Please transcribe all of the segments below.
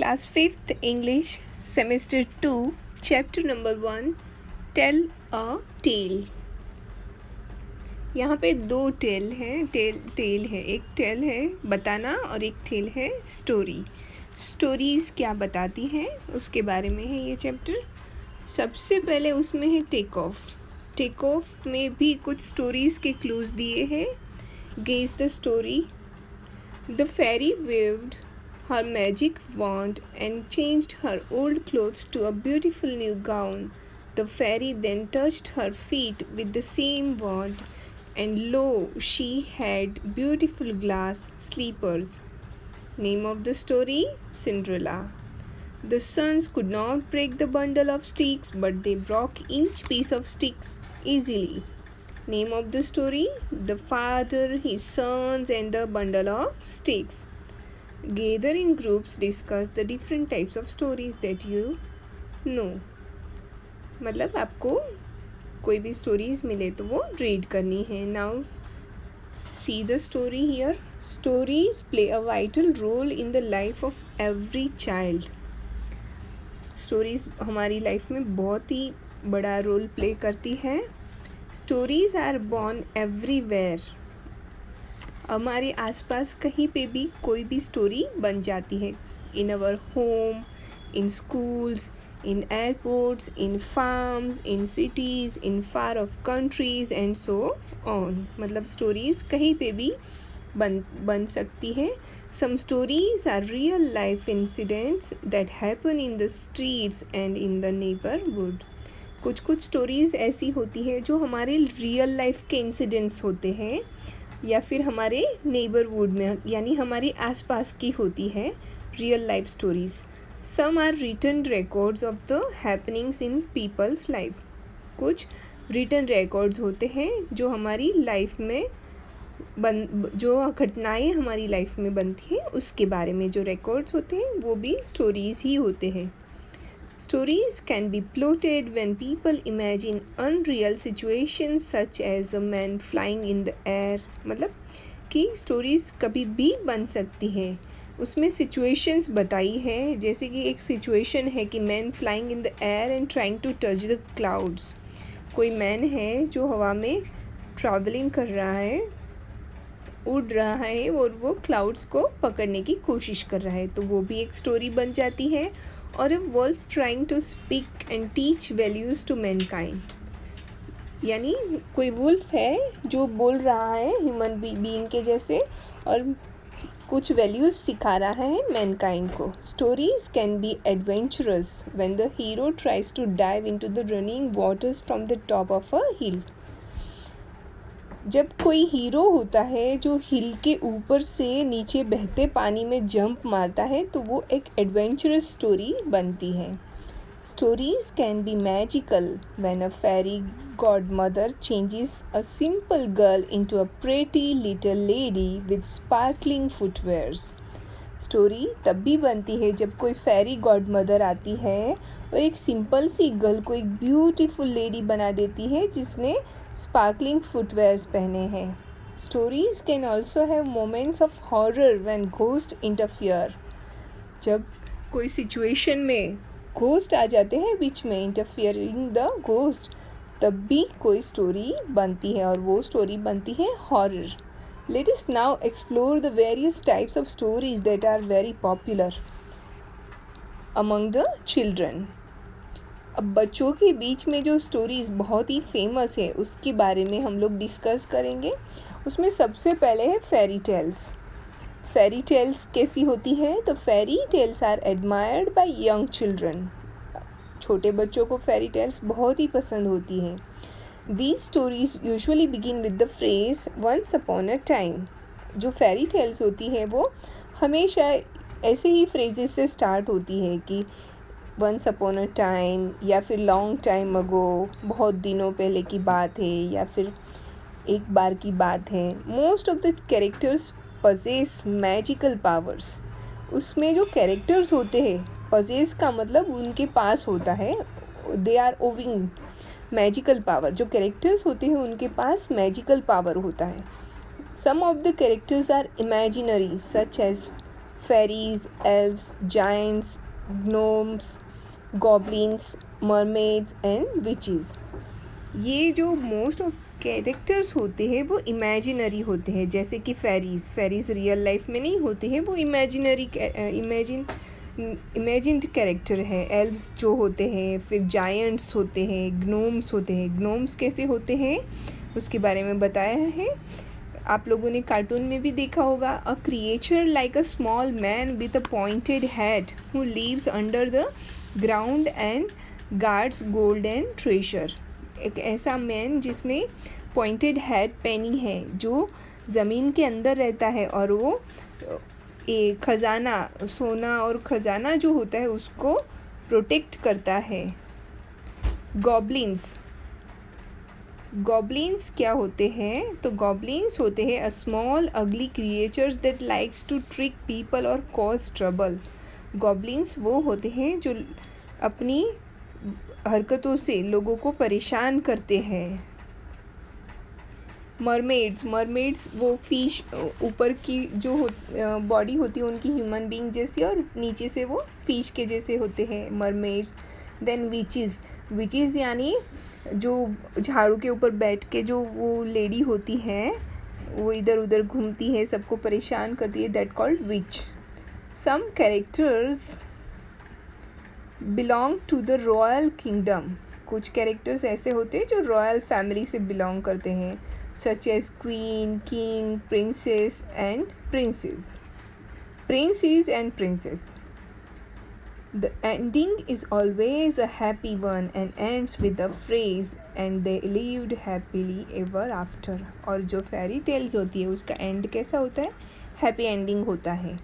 Class 5th English Semester 2 Chapter number 1 Tell a Tale। यहाँ पे दो टेल हैं। टेल है, एक टेल है बताना और एक टेल है स्टोरी। स्टोरीज़ क्या बताती हैं उसके बारे में है ये चैप्टर। सबसे पहले उसमें है टेक ऑफ। टेक ऑफ में भी कुछ स्टोरीज़ के क्लूज़ दिए हैं। Guess the story. The fairy waved her magic wand and changed her old clothes to a beautiful new gown. The fairy then touched her feet with the same wand, and lo, she had beautiful glass slippers. Name of the story: Cinderella. The sons could not break the bundle of sticks, but they broke each piece of sticks easily. Name of the story: The father, his sons, and the bundle of sticks. Gather in groups, discuss the different types of stories that you know. मतलब आपको कोई भी stories मिले तो वो read करनी है। Now see the story here. Stories play a vital role in the life of every child. Stories हमारी लाइफ में बहुत ही बड़ा रोल प्ले करती है। Stories are born everywhere. हमारे आसपास कहीं पे भी कोई भी स्टोरी बन जाती है। In our home, in schools, in airports, in farms, in cities, in far off countries and so on. मतलब स्टोरीज़ कहीं पे भी बन सकती है। Some stories are real life incidents that happen in the streets and in the neighbourhood. कुछ stories ऐसी होती है जो हमारे रियल लाइफ के इंसिडेंट्स होते हैं या फिर हमारे नेबरहुड में यानी हमारे आसपास की होती है real life stories. Some are written records of the happenings in people's life. कुछ रिटन रिकॉर्ड्स होते हैं जो हमारी लाइफ में जो घटनाएं हमारी लाइफ में बनती हैं उसके बारे में जो रिकॉर्ड्स होते हैं वो भी स्टोरीज़ ही होते हैं। Stories can be plotted when people imagine unreal situations such as a man flying in the air। मतलब कि स्टोरीज़ कभी भी बन सकती हैं। उसमें सिचुएशंस बताई है, जैसे कि एक सिचुएशन है कि man flying in the air and trying to touch the clouds. कोई मैन है जो हवा में ट्रैवलिंग कर रहा है, उड़ रहा है और वो क्लाउड्स को पकड़ने की कोशिश कर रहा है, तो वो भी एक स्टोरी बन जाती है। और a wolf trying to speak and teach values to mankind. यानी कोई वुल्फ है जो बोल रहा है ह्यूमन बीइंग के जैसे और कुछ वैल्यूज़ सिखा रहा है मैनकाइंड को। Stories can be adventurous when the hero tries to dive into the running waters from the top of a hill. जब कोई हीरो होता है जो हिल के ऊपर से नीचे बहते पानी में जंप मारता है तो वो एक एडवेंचरस स्टोरी बनती है। Stories can be magical when a fairy godmother changes a simple girl into a pretty little lady with sparkling footwears. Story तब भी बनती है जब कोई फेरी गॉडमदर आती है और एक सिंपल सी गर्ल को एक ब्यूटीफुल लेडी बना देती है जिसने स्पार्कलिंग फुटवेयर्स पहने हैं। Stories can also have moments of horror when ghost interfere. जब कोई सिचुएशन में घोस्ट आ जाते हैं बीच में, इंटरफियरिंग द घोस्ट, तब भी कोई स्टोरी बनती है और वो स्टोरी बनती है horror. Let us now explore the various types of stories that are very popular among the children। अब बच्चों के बीच में जो स्टोरीज़ बहुत ही फेमस है उसके बारे में हम लोग डिस्कस करेंगे। उसमें सबसे पहले है फेरी टेल्स। फेरी टेल्स कैसी होती है? तो fairy tales are admired by young children. छोटे बच्चों को फेरी टेल्स बहुत ही पसंद होती है। These stories usually begin with the phrase once upon a time। जो फेरी टेल्स होती है वो हमेशा ऐसे ही फ्रेजेस से स्टार्ट होती है कि once upon a time या फिर long time ago, बहुत दिनों पहले की बात है या फिर एक बार की बात है। Most of the characters possess magical powers। उसमें जो कैरेक्टर्स होते हैं, possess का मतलब उनके पास होता है, they are owing magical power. जो कैरेक्टर्स होते हैं उनके पास मैजिकल पावर होता है। Some of the characters are imaginary such as fairies, elves, giants, gnomes, goblins, mermaids and witches. ये जो मोस्ट ऑफ कैरेक्टर्स होते हैं वो इमेजिनरी होते हैं, जैसे कि फेरीज़ रियल लाइफ में नहीं होते हैं, वो इमेजिन्ड कैरेक्टर है. एल्व्स जो होते हैं, फिर जायंट्स होते हैं, ग्नोम्स होते हैं. ग्नोम्स कैसे होते हैं उसके बारे में बताया है. आप लोगों ने कार्टून में भी देखा होगा. A creature like a small man with a pointed head who lives under the ground and guards gold and treasure. एक ऐसा मैन जिसने पॉइंटेड हेड पहनी है, जो ज़मीन के अंदर रहता है और वो एक खजाना, सोना और खजाना जो होता है उसको प्रोटेक्ट करता है. गॉब्लिन्स क्या होते हैं? तो गॉब्लिन्स होते हैं a small ugly creatures that likes to trick people और कॉज ट्रबल. गॉब्लिन्स वो होते हैं जो अपनी हरकतों से लोगों को परेशान करते हैं. मरमेड्स वो फिश, ऊपर की जो बॉडी होती है उनकी ह्यूमन बीइंग जैसी और नीचे से वो फिश के जैसे होते हैं मरमेड्स. देन विचेस यानी जो झाड़ू के ऊपर बैठ के जो वो लेडी होती है, वो इधर उधर घूमती है, सबको परेशान करती है, that called witch. Some characters belong to the royal kingdom. कुछ कैरेक्टर्स ऐसे होते हैं जो रॉयल फैमिली से बिलोंग करते हैं, such as queen, king, princes and princess. The ending is always a happy one and ends with the phrase and they lived happily ever after. और जो फेरी टेल्स होती है उसका एंड कैसा होता है? हैप्पी एंडिंग होता है.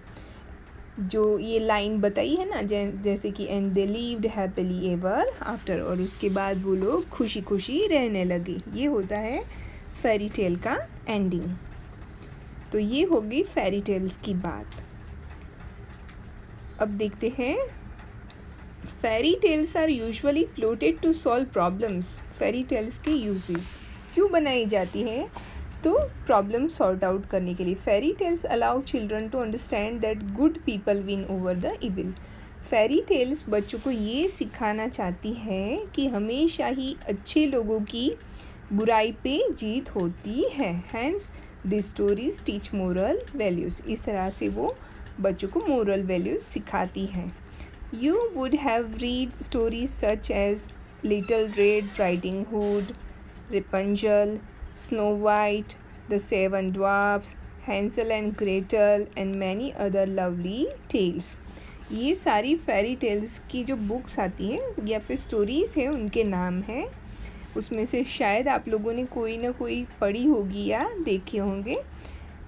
जो ये लाइन बताई है ना, जैसे कि and they lived happily ever after, और उसके बाद वो लोग खुशी खुशी रहने लगे. ये होता है फेरी टेल का एंडिंग. तो ये हो गई फेरी टेल्स की बात. अब देखते हैं. Fairy tales are usually plotted to solve problems. Fairy tales के यूजेस क्यों बनाई जाती है? तो प्रॉब्लम सॉर्ट आउट करने के लिए. Fairy tales allow children to understand that good people win over the evil. Fairy tales बच्चों को ये सिखाना चाहती है कि हमेशा ही अच्छे लोगों की बुराई पे जीत होती है. Hence this stories teach moral values. इस तरह से वो बच्चों को मोरल वैल्यूज़ सिखाती हैं. You would have read stories such as Little Red Riding Hood, Rapunzel, Snow White, The Seven Dwarfs, Hansel and Gretel and many other lovely tales. ये सारी फेरी टेल्स की जो बुक्स आती हैं या फिर स्टोरीज़ हैं उनके नाम हैं. उसमें से शायद आप लोगों ने कोई ना कोई पढ़ी होगी या देखे होंगे.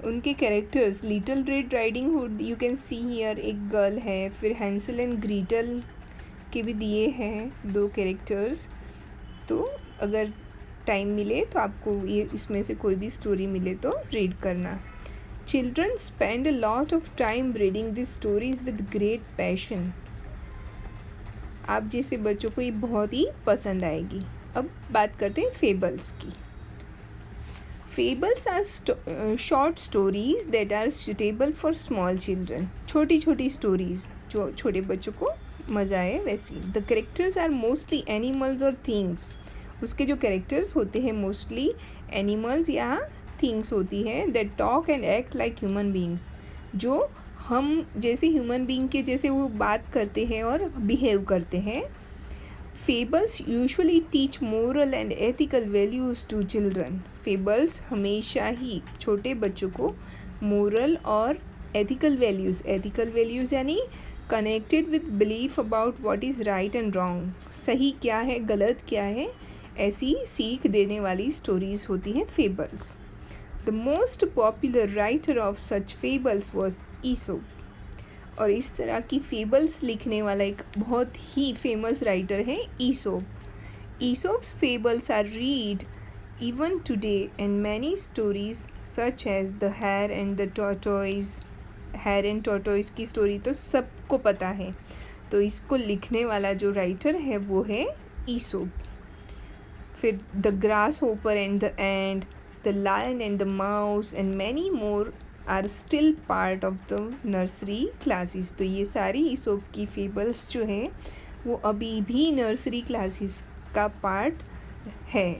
उनके characters, little red riding hood, you can see here, एक गर्ल है. फिर हैंसल एंड ग्रीटल के भी दिए हैं 2 कैरेक्टर्स. तो अगर टाइम मिले तो आपको ये इसमें से कोई भी स्टोरी मिले तो रीड करना. Children spend a lot of time reading this stories with great passion. आप जैसे बच्चों को ये बहुत ही पसंद आएगी. अब बात करते हैं फेबल्स की. Fables are short stories that are suitable for small children. छोटी छोटी स्टोरीज़ जो छोटे बच्चों को मज़ा आए वैसी. The characters are mostly animals or things. उसके जो कैरेक्टर्स होते हैं मोस्टली एनिमल्स या थिंग्स होती है. that talk and act like human beings. जो हम जैसे ह्यूमन बीइंग के जैसे वो बात करते हैं और बिहेव करते हैं. Fables usually teach moral and ethical values to children. Fables हमेशा ही छोटे बच्चों को moral और ethical values यानी connected with belief about what is right and wrong. सही क्या है, गलत क्या है, ऐसी सीख देने वाली स्टोरीज़ होती हैं fables. The most popular writer of such fables was Aesop. और इस तरह की फेबल्स लिखने वाला एक बहुत ही फेमस राइटर है Aesop. Aesop's fables are read even today and many stories such as the hare and the tortoise. Hare and tortoise की स्टोरी तो सबको पता है. तो इसको लिखने वाला जो राइटर है वो है ईसोप. फिर the grasshopper and the ant, the lion and the mouse and many more are still part of the nursery classes. तो ये सारी ईसोप की फेबल्स जो हैं वो अभी भी नर्सरी क्लासेस का पार्ट है,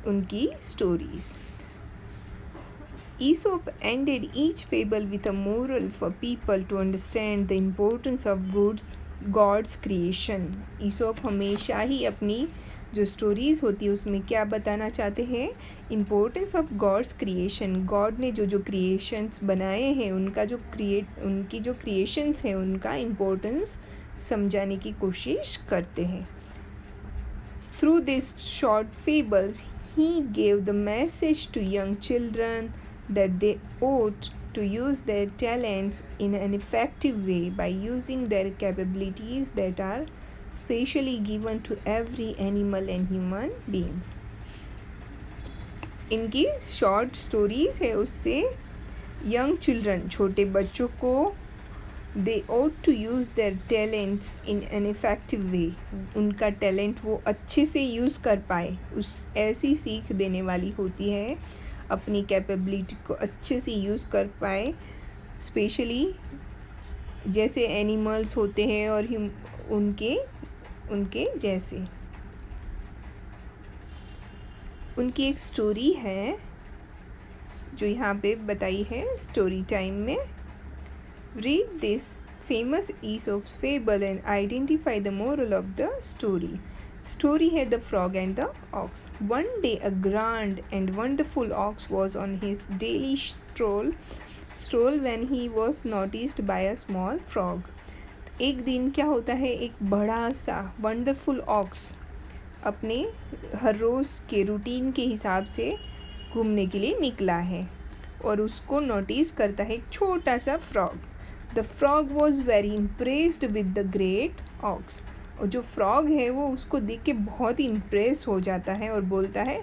उनकी stories. Aesop ended each fable with a moral for people to understand the importance of God's creation. Aesop हमेशा ही अपनी जो स्टोरीज़ होती है उसमें क्या बताना चाहते हैं, importance of God's creation. God ने जो क्रिएशंस बनाए हैं उनकी जो क्रिएशंस हैं उनका इम्पोर्टेंस समझाने की कोशिश करते हैं। Through this short fables he gave the message to young children that they ought to use their talents in an effective way by using their capabilities that are specially given to every animal and human beings. इनकी short stories है, उससे young children छोटे बच्चों को they ought to use their talents in an effective way, उनका talent वो अच्छे से यूज़ कर पाए, उस ऐसी सीख देने वाली होती है, अपनी कैपेबिलिटी को अच्छे से यूज़ कर पाए। स्पेशली जैसे एनिमल्स होते हैं और उनके जैसे। उनकी एक स्टोरी है जो यहाँ पे बताई है स्टोरी टाइम में। Read this famous Aesop's fable and identify the moral of the story. Story है The Frog and the Ox. One day a grand and wonderful ox was on his daily stroll when he was noticed by a small frog. एक दिन क्या होता है, एक बड़ा सा wonderful aux अपने हर रोज़ के रूटीन के हिसाब से घूमने के लिए निकला है और उसको नोटिस करता है एक छोटा सा frog. The frog was very impressed with the great ox. और जो फ्रॉग है वो उसको देख के बहुत ही इम्प्रेस हो जाता है और बोलता है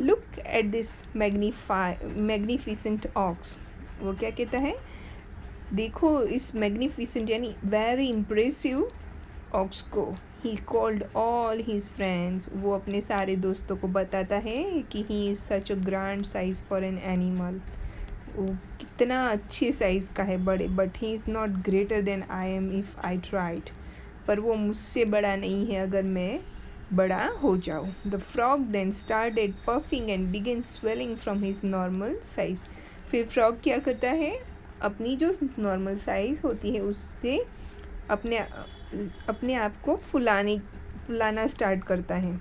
look at this magnificent ox. वो क्या कहता है, देखो इस मैग्निफिसेंट यानी वेरी इम्प्रेसिव ऑक्स को। He called all his friends, वो अपने सारे दोस्तों को बताता है कि he is such a grand size for an animal, वो कितना अच्छे साइज़ का है, बड़े, but he is not greater than I am if I tried, पर वो मुझसे बड़ा नहीं है अगर मैं बड़ा हो जाऊँ। The frog then started puffing and began swelling from his normal size. फिर फ्रॉग क्या करता है, अपनी जो नॉर्मल साइज़ होती है उससे अपने आप को फुलाना स्टार्ट करता है,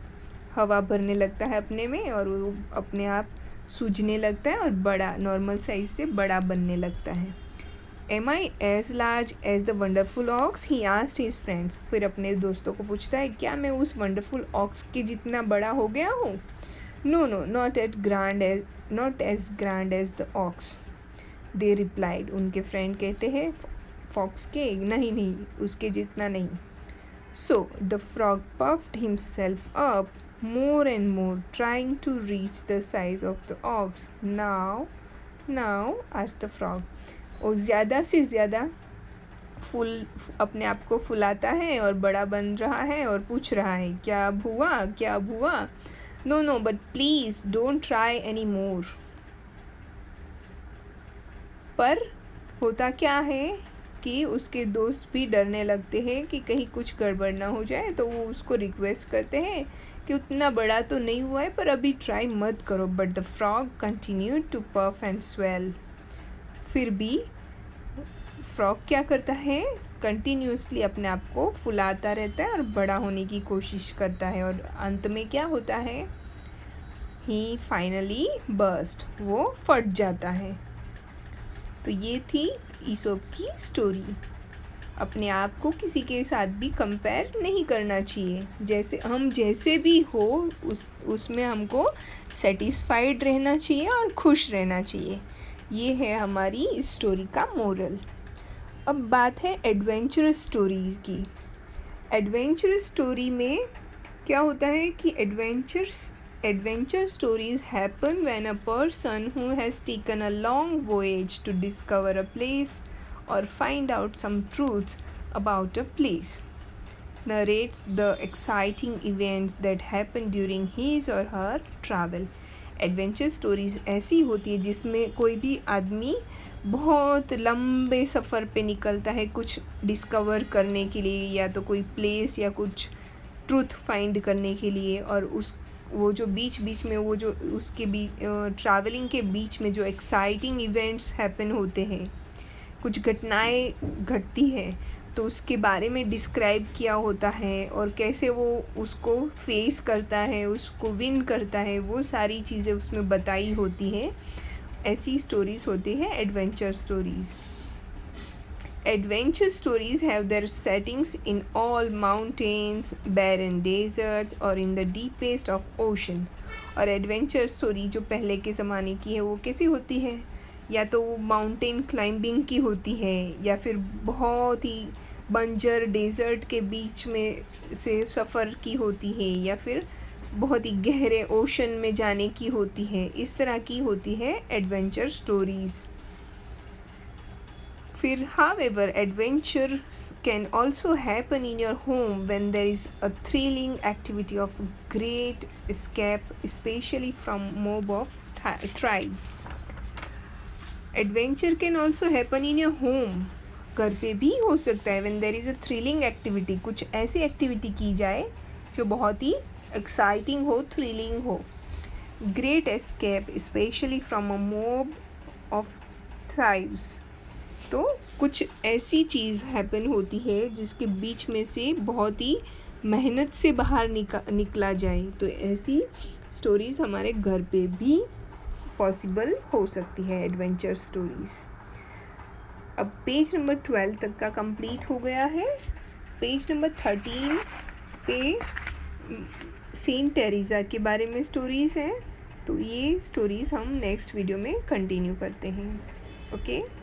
हवा भरने लगता है अपने में और वो अपने आप सूझने लगता है और बड़ा नॉर्मल साइज से बड़ा बनने लगता है। Am I as large as the wonderful ox, he asked his friends. फिर अपने दोस्तों को पूछता है क्या मैं उस वंडरफुल ऑक्स के जितना बड़ा हो गया हूँ? No no, not as grand as the ox, they replied. उनके फ्रेंड कहते हैं फॉक्स के, नहीं उसके जितना नहीं। So the frog puffed himself up more and more, trying to reach the size of the ox. Now asked the frog. और ज़्यादा से ज़्यादा अपने आप को फुलाता है और बड़ा बन रहा है और पूछ रहा है क्या हुआ? No, but please don't try any more. पर होता क्या है कि उसके दोस्त भी डरने लगते हैं कि कहीं कुछ गड़बड़ ना हो जाए, तो वो उसको रिक्वेस्ट करते हैं कि उतना बड़ा तो नहीं हुआ है पर अभी ट्राई मत करो। But the frog continued to puff and swell. फिर भी फ्रॉग क्या करता है, कंटिन्यूसली अपने आप को फुलाता रहता है और बड़ा होने की कोशिश करता है और अंत में क्या होता है, ही फाइनली बर्स्ट, वो फट जाता है। तो ये थी ईसोप की स्टोरी। अपने आप को किसी के साथ भी कंपेयर नहीं करना चाहिए, जैसे भी हो उसमें हमको सेटिस्फाइड रहना चाहिए और खुश रहना चाहिए। ये है हमारी इस स्टोरी का मोरल। अब बात है एडवेंचरस स्टोरीज की। एडवेंचरस स्टोरी में क्या होता है कि Adventure stories happen when a person who has taken a long voyage to discover a place or find out some truths about a place narrates the exciting events that happen during his or her travel. Adventure stories ऐसी होती है जिसमें कोई भी आदमी बहुत लंबे सफ़र पे निकलता है कुछ डिस्कवर करने के लिए, या तो कोई प्लेस या कुछ ट्रूथ फाइंड करने के लिए, और वो जो बीच बीच में वो जो उसके ट्रैवलिंग के बीच में जो एक्साइटिंग इवेंट्स हैपन होते हैं, कुछ घटनाएं घटती हैं, तो उसके बारे में डिस्क्राइब किया होता है, और कैसे वो उसको फेस करता है, उसको विन करता है, वो सारी चीज़ें उसमें बताई होती हैं। ऐसी स्टोरीज़ होती है adventure stories. Adventure stories have their settings in all mountains, barren deserts और in the deepest of ocean। और एडवेंचर स्टोरी जो पहले के ज़माने की है वो कैसी होती है, या तो वो माउंटेन क्लाइंबिंग की होती है, या फिर बहुत ही बंजर डेजर्ट के बीच में से सफ़र की होती है, या फिर बहुत ही गहरे ओशन में जाने की होती है। इस तरह की होती है एडवेंचर स्टोरीज़। फिर however adventures can also happen in your home when there is a thrilling activity of great escape, especially from mob of thrives। Adventure can also happen in your home, घर पे भी हो सकता है। when there is a thrilling activity, कुछ ऐसी activity की जाए जो बहुत ही एक्साइटिंग हो, थ्रिलिंग हो। great escape especially from a mob of thrives, तो कुछ ऐसी चीज़ हैपन होती है जिसके बीच में से बहुत ही मेहनत से बाहर निकला जाए, तो ऐसी स्टोरीज़ हमारे घर पे भी पॉसिबल हो सकती है एडवेंचर स्टोरीज़। अब पेज नंबर 12 तक का कंप्लीट हो गया है। पेज नंबर 13 पे सेंट टेरेसा के बारे में स्टोरीज़ हैं, तो ये स्टोरीज़ हम नेक्स्ट वीडियो में कंटिन्यू करते हैं। ओके।